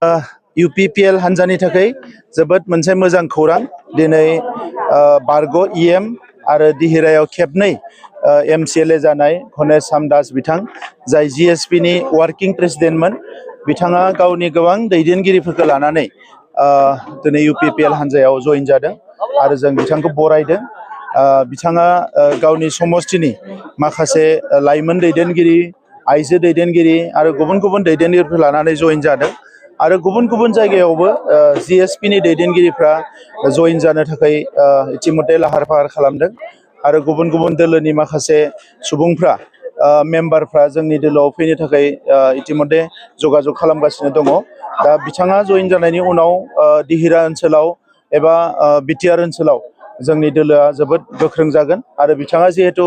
UPPL हान्जानि थाखाय जोबोद मोनसे मोजां खौरां दिनै बारग' EM आरो दिहिरायाव खेबनै MCLA जानाय गणेश सामदास बिथां जाय GSP नि वार्किं प्रेसिडेन्टमोन बिथाङा गावनि गोबां दैदेनगिरिफोरखौ लानानै दिनै UPPL हान्जायाव जइन जादों आरो जों बिथांखौ बरायदों। बिथाङा गावनि समष्टिनि माखासे लाइमोन दैदेनगिरि आइजो दैदेनगिरि आरो गुबुन गुबुन दैदेनगिरिफोर लानानै जइन जादों आरो गुबुन गुबुन जायगायावबो GSP नि दैदेनगिरिफ्रा जइन जानो थाखाय इतिमध्य लाहार फाहार खालामदों आरो गुबुन गुबुन दोलोनि माखासे सुबुंफ्रा मेम्बारफ्रा जोंनि दोलोआव फैनो थाखाय इतिमध्य जगाजग खालामगासिनो दङ। दा बिथाङा जइन जानायनि उनाव दिहिरा ओनसोलाव एबा BTR ओनसोलाव जोंनि दोलोआ जोबोद गोख्रों जागोन आरो बिथाङा जिहेतु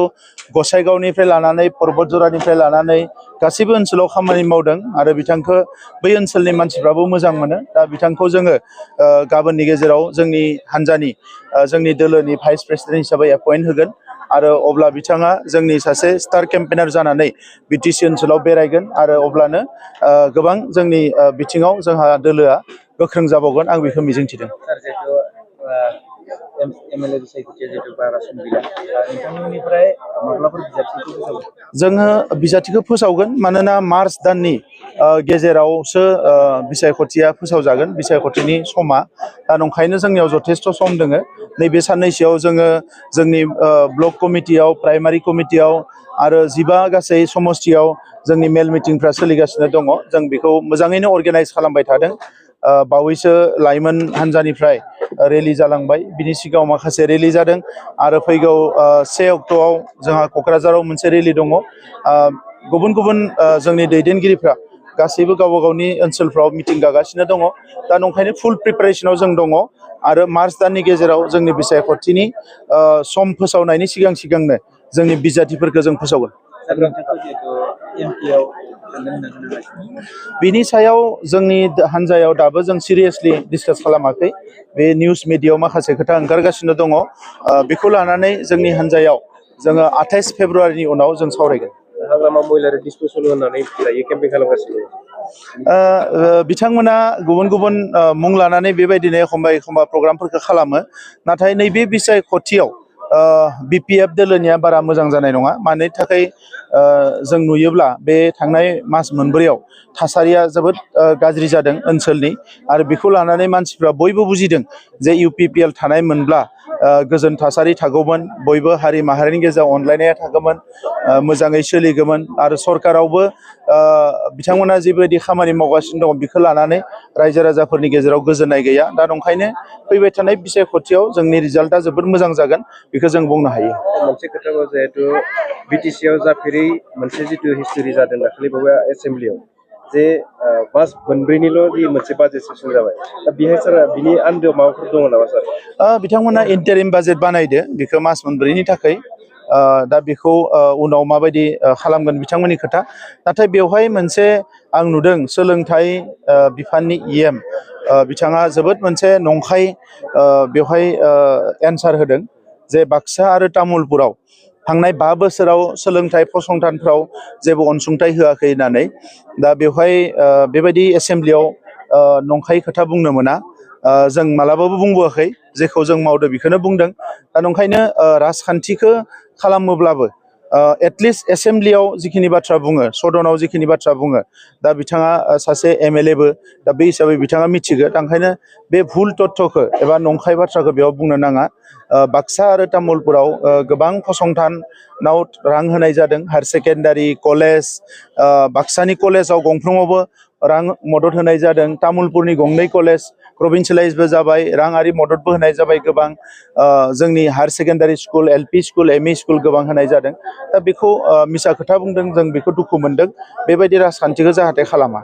गसाइगावनिफ्राय लानानै पर्बतजरानिफ्राय लानानै गासैबो ओनसोलाव खामानि मावदों आरो बिथांखौ बै ओनसोलनि मानसिफ्राबो मोजां मोनो। दा बिथांखौ जोङो गाबोननि गेजेराव जोंनि हान्जानि जोंनि दोलोनि भाइस प्रेसिडेन्ट हिसाबै एपइन्ट होगोन आरो अब्ला बिथाङा जोंनि सासे स्टार केम्पेनार जानानै BTC ओनसोलाव बेरायगोन आरो अब्लानो गोबां जोंनि बिथिङाव जोंहा दोलोआ गोख्रों जाबावगोन आं बेखौ मिजिंथिदों। जोङो बिजाथिखौ फोसावगोन मानोना मार्च दाननि गेजेरावसो बिसायख'थिया फोसावजागोन बिसायख'थिनि समा। दा नंखायनो जोंनियाव जथेस्थ' सम दोङो। नैबे साननैसोआव जोङो जोंनि ब्लक कमिटियाव प्राइमारि कमिटियाव आरो 15 गासै समष्टियाव जोंनि मेल मिटिंफ्रा सोलिगासिनो दङ। जों बेखौ मोजाङैनो अर्गेनाइज खालामबाय थादों। बावैसो लाइमोन हान्जानिफ्राय रेलि जालांबाय, बिनि सिगाङाव माखासे रेलि जादों आरो फैगौ 1 अक्ट'आव जोंहा क'क्राझाराव मोनसे रेलि दङ। गुबुन गुबुन जोंनि दैदेनगिरिफ्रा गासैबो गावबा गावनि ओनसोलफ्राव मिटिं गागासिनो दङ। दा नंखायनो फुल प्रिपारेसनाव जों दङ आरो मार्च दाननि गेजेराव जोंनि बिसायख'थिनि सम फोसावनायनि सिगांनो जोंनि बिजाथिफोरखौ जों फोसावगोन। बिनि सायाव जोंनि हान्जायाव दाबो जों सिरियासलि डिसकास खालामाखै। बे निउस मिडियायाव माखासे खोथा ओंखारगासिनो दङ। बेखौ लानानै जोंनि हान्जायाव जोङो 28 फेब्रुआरिनि उनाव जों सावरायगोन। हाग्रामा महिलारि डिसप'सल होननानै दायो केम्पेइन खालामगासिनो दङ। बिथांमोना गुबुन गुबुन मुं लानानै बेबायदिनो एखमबा प्रग्रामफोरखौ खालामो। नाथाय नैबे बिसायख'थियाव BPF दोलोनिया बारा मोजां जानाय नङा। मानि थाखाय जों नुयोब्ला बे थांनाय मास मोनब्रैयाव थासारिया जोबोद गाज्रि जादों ओनसोलनि आरो बेखौ लानानै मानसिफ्रा बयबो बुजिदों जे UPPL थानाय मोनब्ला गोजोन थासारि थागौमोन, बयबो हारि माहारिनि गेजेराव अनलायनाया थागौमोन, मोजाङै सोलिगौमोन आरो सरकारावबो बिथांमोना जिबायदि खामानि मावगासिनो दङ बेखौ लानानै रायजो राजाफोरनि गेजेराव गोजोननाय गैया। दा नंखायनो फैबाय थानाय बिसायख'थियाव जोंनि रिजाल्टआ जोबोद मोजां जागोन बेखौ जों बुंनो हायो। मोनसे खोथाखौ जिहेतु BTC आव जाफेरै मोनसे जिथु हिस्टरि जादों दाखालि बावै एसेम्ब्लियाव जे मास मोनब्रैनिल' जि मोनसे बाजेट सेसन जाबाय, दा बेहाय सार बिनि आन्दोआव माबाफोर दङ नामा सार? बिथांमोना इन्टारिम बाजेट बानायदो बेखौ मास मोनब्रैनि थाखाय। दा बेखौ उनाव माबायदि खालामगोन बिथांमोननि खोथा। नाथाय बेवहाय मोनसे आं नुदों सोलोंथाइ बिफाननि EM बिथाङा जोबोद मोनसे नंखाय बेवहाय एन्सार होदों जे बाक्सा आरो तामुलपुराव थांनाय 5 बोसोराव सोलोंथाइ फसंथानफ्राव जेबो अनसुंथाइ होआखै होननानै। दा बेवहाय बेबायदि एसेम्ब्लियाव नंखाय खोथा बुंनो मोना। जों मालाबाबो बुंबोआखै, जेखौ जों मावदों बेखौनो बुंदों। दा नंखायनो राजखान्थिखौ खालामोब्लाबो एटलिस्ट एसेम्ब्लियाव जिखिनि बाथ्रा बुङो, सदनाव जिखिनि बाथ्रा बुङो, दा बिथाङा सासे MLAबो, दा बे हिसाबै बिथाङा मिथिगौ। दा ओंखायनो बे भुल तथ्यखौ एबा नंखाय बाथ्राखौ बेयाव बुंनो नाङा। बाक्सा आरो तामुलपुराव गोबां फसंथानाव रां होनाय जादों, हायार सेकेन्डारि कलेज, बाक्सानि कलेजाव गंफ्रोमावबो रां मदद होनाय जादों। तामुलपुरनि गंनै कलेज प्रभिन्सियेलाइजबो जाबाय, राङारि मददबो होनाय जाबाय गोबां। जोंनि higher secondary school, LP school, ME school गोबां होनाय जादों। दा बेखौ मिसा खोथा बुंदों, जों बेखौ दुखु मोनदों। बेबायदि राजखान्थिखौ जाहाथे खालामा।